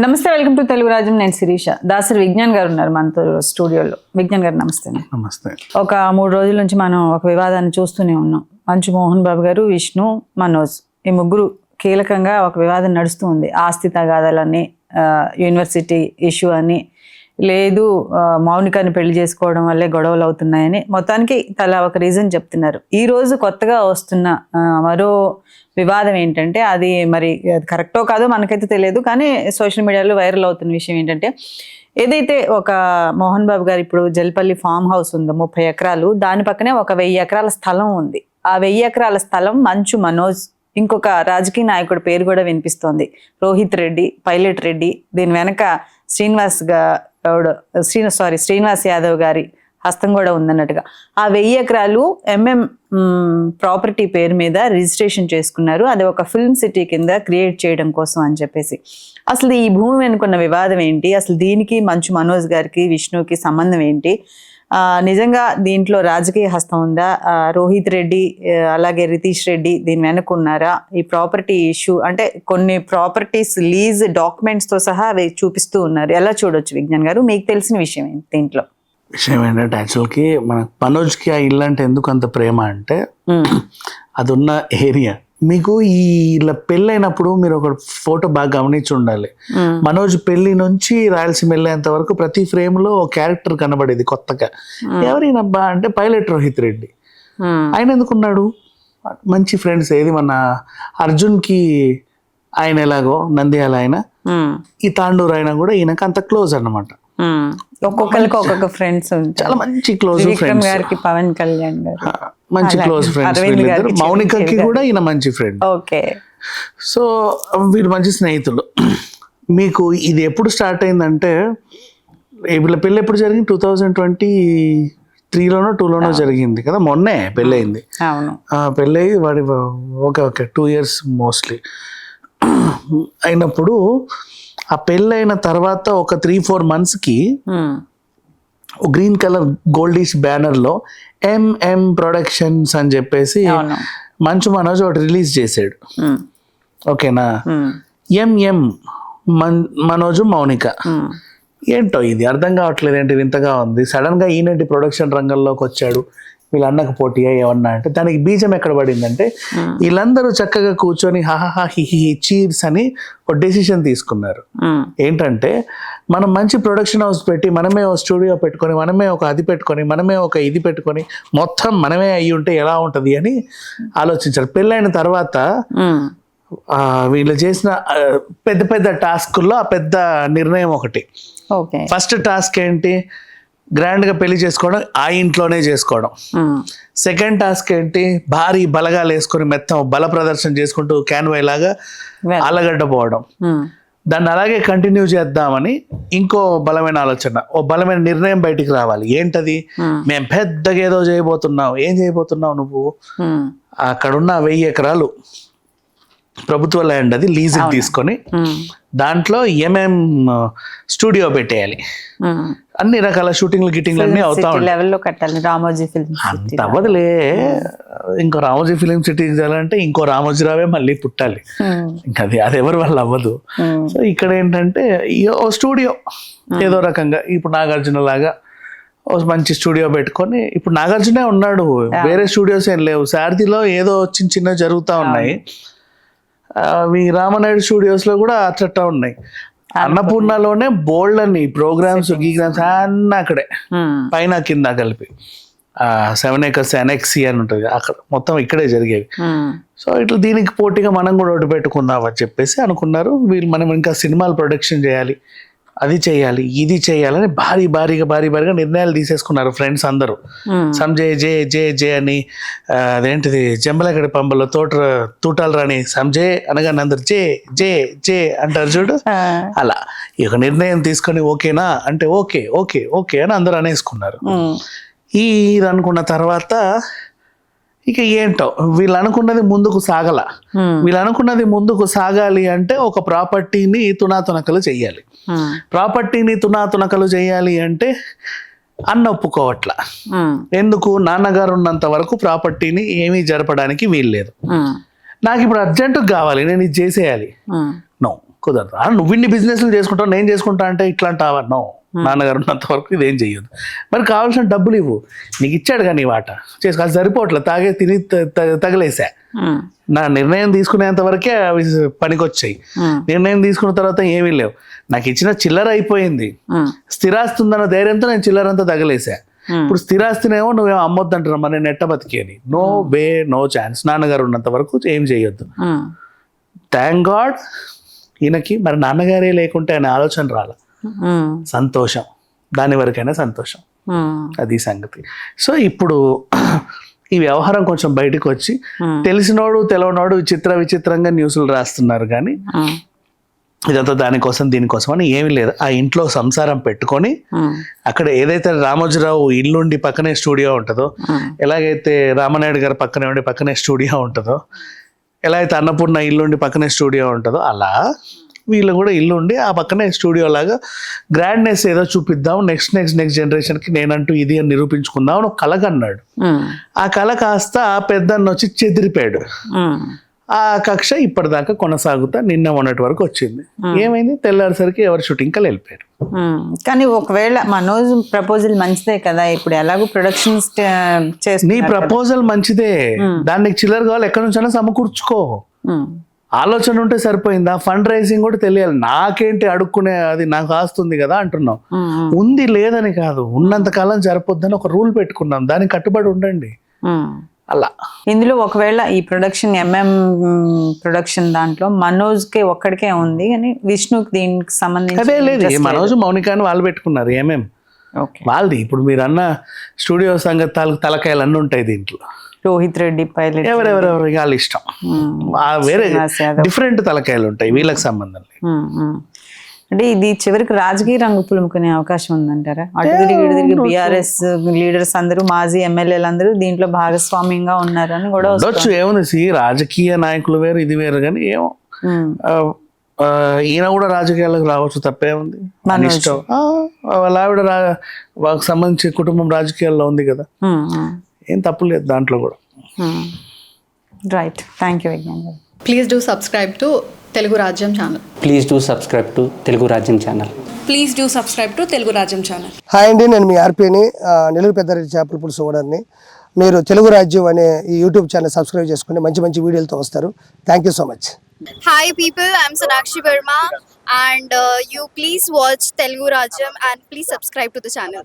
నమస్తే, welcome to Telugu రాజ్యం. నేను శిరీష. దాసరి విజ్ఞాన్ గారు ఉన్నారు మనతో స్టూడియోలో. విజ్ఞాన్ గారు నమస్తే. నమస్తే. ఒక 3 రోజుల నుంచి మనం ఒక వివాదాన్ని చూస్తూనే ఉన్నాం. మంచు మోహన్ బాబు గారు, విష్ణు, మనోజ్, ఈ ముగ్గురు కీలకంగా ఒక వివాదం నడుస్తూ ఉంది. ఆస్తి తగాదాలని, యూనివర్సిటీ ఇష్యూ అని, లేదు మౌనికాని పెళ్లి చేసుకోవడం వల్లే గొడవలు అవుతున్నాయని, మొత్తానికి తలా ఒక రీజన్ చెప్తున్నారు. ఈ రోజు కొత్తగా వస్తున్న మరో వివాదం ఏంటంటే, అది మరి కరెక్టో కాదో మనకైతే తెలియదు, కానీ సోషల్ మీడియాలో వైరల్ అవుతున్న విషయం ఏంటంటే, ఏదైతే ఒక మోహన్ బాబు గారు ఇప్పుడు జల్పల్లి ఫామ్ హౌస్ ఉందో 30 ఎకరాలు, దాని పక్కనే ఒక 1000 ఎకరాల స్థలం ఉంది. ఆ 1000 ఎకరాల స్థలం మంచు మనోజ్, ఇంకొక రాజకీయ నాయకుడి పేరు కూడా వినిపిస్తోంది, రోహిత్ రెడ్డి, పైలట్ రెడ్డి, దీని వెనక శ్రీనివాస్ యాదవ్ గారి హస్తం కూడా ఉందన్నట్టుగా. ఆ 1000 ఎకరాలు ప్రాపర్టీ పేరు మీద రిజిస్ట్రేషన్ చేసుకున్నారు. అది ఒక ఫిల్మ్ సిటీ కింద క్రియేట్ చేయడం కోసం అని చెప్పేసి. అసలు ఈ భూమి వెనుకున్న వివాదం ఏంటి, అసలు దీనికి మంచు మనోజ్ గారికి, విష్ణుకి సంబంధం ఏంటి, నిజంగా దీంట్లో రాజకీయ హస్తం ఉందా, రోహిత్ రెడ్డి అలాగే రితీష్ రెడ్డి దీని వెనుకున్నారా, ఈ ప్రాపర్టీ ఇష్యూ అంటే కొన్ని ప్రాపర్టీస్ లీజ్ డాక్యుమెంట్స్ తో సహా అవి చూపిస్తూ ఉన్నారు. ఎలా చూడొచ్చు విజ్ఞాన్ గారు, మీకు తెలిసిన విషయం ఏంటి దీంట్లో? విషయం ఏంటంటే, యాక్చువల్కి మన మనోజ్కి ఆ ఇల్లు అంటే ఎందుకు అంత ప్రేమ అంటే, అది ఉన్న ఏరియా. మీకు ఈ ఇలా పెళ్ళైనప్పుడు మీరు ఒక ఫోటో బాగా గమనించి ఉండాలి. మనోజ్ పెళ్లి నుంచి రాయలసీమ వెళ్ళేంత వరకు ప్రతి ఫ్రేమ్ లో క్యారెక్టర్ కనబడేది కొత్తగా. ఎవరైనబ్బా అంటే పైలట్ రోహిత్ రెడ్డి. ఆయన ఎందుకున్నాడు? మంచి ఫ్రెండ్స్. ఏది మన అర్జున్ కి ఆయన ఎలాగో నంద్యాల ఆయన, ఈ తాండూరు అయినా కూడా ఈయనకు అంత క్లోజ్ అన్నమాట. ఒక్కొక్కరికి ఒక్కొక్క ఫ్రెండ్స్, చాలా మంచి క్లోజ్ ఫ్రెండ్స్. గారికి పవన్ కళ్యాణ్ గారు మంచి క్లోజ్ ఫ్రెండ్స్. మౌనికకి కూడా ఈయన మంచి ఫ్రెండ్. ఓకే. సో వీళ్ళు మంచి స్నేహితులు. మీకు ఇది ఎప్పుడు స్టార్ట్ అయిందంటే, వీళ్ళ పెళ్ళి ఎప్పుడు జరిగింది? 2023లోనో 2లోనో జరిగింది కదా, మొన్నే పెళ్ళయింది. పెళ్ళయి వాడి ఓకే 2 years మోస్ట్లీ అయినప్పుడు, ఆ పెళ్ళైన తర్వాత ఒక 3-4 monthsకి గ్రీన్ కలర్ గోల్డిష్ బ్యానర్ లో MM ప్రొడక్షన్స్ అని చెప్పేసి మంచు మనోజ్ ఒకటి రిలీజ్ చేసాడు. ఓకేనా? MM మనోజు మౌనిక. ఏంటో ఇది అర్థం కావట్లేదు, ఏంటి వింతగా ఉంది. సడన్ గా ఈయనంటి ప్రొడక్షన్ రంగంలోకి వచ్చాడు, వీళ్ళు అన్నకు పోటీగా ఏమన్నా అంటే, దానికి బీజం ఎక్కడ పడిందంటే, వీళ్ళందరూ చక్కగా కూర్చొని హాహా హిహి చీర్స్ అని ఒక డెసిషన్ తీసుకున్నారు. ఏంటంటే, మనం మంచి ప్రొడక్షన్ హౌస్ పెట్టి, మనమే ఒక స్టూడియో పెట్టుకొని, మనమే ఒక అది పెట్టుకొని, మనమే ఒక ఇది పెట్టుకొని, మొత్తం మనమే అయ్యి ఉంటే ఎలా ఉంటది అని ఆలోచించారు. పెళ్ళైన తర్వాత వీళ్ళు చేసిన పెద్ద పెద్ద టాస్కుల్లో ఆ పెద్ద నిర్ణయం ఒకటి. ఫస్ట్ టాస్క్ ఏంటి? గ్రాండ్ గా పెళ్లి చేసుకోవడం, ఆ ఇంట్లోనే చేసుకోవడం. సెకండ్ టాస్క్ ఏంటి? భారీ బలగాలు వేసుకొని మెత్తం బల ప్రదర్శన చేసుకుంటూ క్యాన్వై లాగా ఆలగడ్డ పోవడం. దాన్ని అలాగే కంటిన్యూ చేద్దామని ఇంకో బలమైన ఆలోచన, ఓ బలమైన నిర్ణయం బయటికి రావాలి. ఏంటది? మేము పెద్దగా ఏదో చేయబోతున్నావు. ఏం చేయబోతున్నావు నువ్వు? అక్కడున్న 1000 ఎకరాలు ప్రభుత్వ ల్యాండ్, అది లీజుకి తీసుకొని దాంట్లో MM స్టూడియో పెట్టేయాలి. అన్ని రకాల షూటింగ్లు గిటింగ్లు అన్ని అవుతా ఉంటాయి. అంత అవ్వదులే, ఇంకో రామోజీ ఫిలిం సిటీ చేయాలంటే ఇంకో రామోజీరావే మళ్ళీ పుట్టాలి. ఇంకా అది ఎవరి వల్ల అవ్వదు. సో ఇక్కడ ఏంటంటే, ఓ స్టూడియో ఏదో రకంగా, ఇప్పుడు నాగార్జున లాగా ఓ మంచి స్టూడియో పెట్టుకొని, ఇప్పుడు నాగార్జునే ఉన్నాడు, వేరే స్టూడియోస్ ఏం లేవు. సారథిలో ఏదో చిన్న జరుగుతూ ఉన్నాయి. రామనాయుడు స్టూడియోస్ లో కూడా అట్లా ఉన్నాయి. అన్నపూర్ణలోనే బోల్డ్ అని ప్రోగ్రామ్స్ గీగ్రామ్స్ అన్నీ అక్కడే, పైన కింద కలిపి 7 acres అనెక్సీ అని ఉంటుంది, అక్కడ మొత్తం ఇక్కడే జరిగేవి. సో ఇట్లా దీనికి పోటీగా మనం కూడా ఒకటి పెట్టుకుందాం అని చెప్పేసి అనుకున్నారు వీళ్ళు. మనం ఇంకా సినిమాలు ప్రొడక్షన్ చేయాలి, అది చేయాలి, ఇది చేయాలని భారీగా నిర్ణయాలు తీసేసుకున్నారు ఫ్రెండ్స్ అందరూ. సంజయ్ జే అని, అదేంటిది జంబలగడి పంబలో తూటాలు రాని సంజయ్ అనగానే అందరు జే అంటారు చూడు, అలా ఈ ఒక నిర్ణయం తీసుకొని ఓకేనా అంటే ఓకే అని అందరూ అనేసుకున్నారు. ఇది అనుకున్న తర్వాత ఇక ఏంటో వీళ్ళు అనుకున్నది ముందుకు సాగల. వీళ్ళు అనుకున్నది ముందుకు సాగాలి అంటే ఒక ప్రాపర్టీని తునాతునకలు చెయ్యాలి. ప్రాపర్టీని తునాతునకలు చెయ్యాలి అంటే అన్న ఒప్పుకోవట్ల. ఎందుకు? నాన్నగారు ఉన్నంత వరకు ప్రాపర్టీని ఏమీ జరపడానికి వీల్లేదు. నాకు ఇప్పుడు అర్జెంటుగా కావాలి, నేను ఇది చేసేయాలి. నో కుదరదు. నువ్వు ఇన్ని బిజినెస్లు చేసుకుంటావు, నేను చేసుకుంటా అంటే ఇట్లా అంటావా? నో, నాన్నగారు ఉన్నంత వరకు ఇదేం చెయ్యదు. మరి కావాల్సిన డబ్బులు ఇవ్వు, నీకు ఇచ్చాడు కానీ వాట చేసుకో. అది సరిపోవట్లే, తాగే తిని తగలేసా. నా నిర్ణయం తీసుకునేంత వరకే అవి పనికొచ్చాయి. నిర్ణయం తీసుకున్న తర్వాత ఏమీ లేవు. నాకు ఇచ్చిన చిల్లర అయిపోయింది. స్థిరాస్తి ఉందన్న ధైర్యంతో నేను చిల్లరంతా తగలేసా. ఇప్పుడు స్థిరాస్తినేమో నువ్వేమో అమ్మొద్దంటున్నావు, మరి నేను ఎట్ట బతికేది? No way, no chance. నాన్నగారు ఉన్నంత వరకు ఏం చేయొద్దు. థ్యాంక్ గాడ్ ఈయనకి మరి నాన్నగారే లేకుంటే ఆయన ఆలోచన రాల. సంతోషం, దాని వరకైనా సంతోషం. అది సంగతి. సో ఇప్పుడు ఈ వ్యవహారం కొంచెం బయటకు వచ్చి తెలిసినోడు తెలవనోడు విచిత్రంగా న్యూస్లు రాస్తున్నారు. కానీ ఇదంతా దానికోసం దీనికోసం అని ఏమీ లేదు. ఆ ఇంట్లో సంసారం పెట్టుకొని అక్కడ ఏదైతే రామోజీరావు ఇల్లుండి పక్కనే స్టూడియో ఉంటుందో, ఎలాగైతే రామనాయుడు గారు పక్కనే ఉండి పక్కనే స్టూడియో ఉంటుందో, ఎలా అయితే అన్నపూర్ణ ఇల్లుండి పక్కనే స్టూడియో ఉంటుందో, అలా వీళ్ళు కూడా ఇల్లు ఉండి ఆ పక్కనే స్టూడియో లాగా గ్రాండ్నెస్ ఏదో చూపిద్దాం, నెక్స్ట్ జనరేషన్కి నేనంటూ ఇది అని నిరూపించుకుందాం అని ఒక కలగన్నాడు. ఆ కళ కాస్త ఆ పెద్దన్న వచ్చి చెదిరిపాడు. ఆ కక్ష ఇప్పటిదాకా కొనసాగుతా నిన్న మొన్నటి వరకు వచ్చింది. ఏమైంది? తెల్లారిసరికి ఎవరి షూటింగ్ కల్లా వెళ్ళిపోయారు. కానీ ఒకవేళ మనోజ్ ప్రపోజల్ మంచిదే కదా, ఇప్పుడు ఎలాగో ప్రొడక్షన్స్ నీ ప్రపోజల్ మంచిదే, దానికి చిల్లర కావాలి ఎక్కడి నుంచైనా సమకూర్చుకో. ఆలోచన ఉంటే సరిపోయిందా? ఫండ్ రైజింగ్ కూడా తెలియాలి. నాకేంటి అడుక్కునే, అది నాకు ఆస్తుంది కదా అంటున్నావు. ఉంది లేదని కాదు, ఉన్నంత కాలం సరిపోద్దని ఒక రూల్ పెట్టుకున్నాం, దానికి కట్టుబడి ఉండండి. అలా ఇందులో ఒకవేళ ఈ ప్రొడక్షన్ ప్రొడక్షన్ దాంట్లో మనోజ్ కి ఒక్కడికే ఉంది, కానీ విష్ణుకి దీనికి సంబంధించి అదే లేదు. మనోజ్ మౌనిక అని వాళ్ళు పెట్టుకున్నారు. వాళ్ళది ఇప్పుడు మీరు అన్న స్టూడియో సంగతి తలకాయలు అన్నీ ఉంటాయి దీంట్లో. రోహిత్ రెడ్డి, పైలట్, ఎవరెవరు వాళ్ళ ఇష్టం. వేరే డిఫరెంట్ తలకాయలు ఉంటాయి, వీళ్ళకి సంబంధం లేదు. అంటే ఇది చివరికి రాజకీయ రంగు పులుముకునే అవకాశం ఉందంటారా? అటు తిరిగి బీఆర్ఎస్ లీడర్స్ అందరూ, మాజీ ఎమ్మెల్యేలు అందరూ దీంట్లో భాగస్వామ్యంగా ఉన్నారని కూడా ఉండొచ్చు. ఏముంది, రాజకీయ నాయకులు వేరు, ఇది వేరు. కానీ ఏమో ఈయన కూడా రాజకీయాలకు రావచ్చు, తప్పే ఉంది. ఇష్టం. వాళ్ళ ఆవిడ వాళ్ళకి సంబంధించి కుటుంబం రాజకీయాల్లో ఉంది కదా, ఏం తప్పు లేదు దాంట్లో కూడా. Right, thank you Vignan garu. Please do subscribe to Telugu Rajyam channel. Please do subscribe to Telugu Rajyam channel. Please do subscribe to Telugu Rajyam channel. Hi అండి, నేను మీ ఆర్పీని, నెల్లూరు పెద్దారెడ్డి చేపల పులుసు ఓనర్ని. మీరు తెలుగు రాజ్యం అనే ఈ యూట్యూబ్ ఛానల్ సబ్స్క్రైబ్ చేసుకుని మంచి వీడియోలతో వస్తారు. Thank you so much. Hi people, I'm Sonakshi Verma and you please watch Telugu Rajyam and please subscribe to the channel.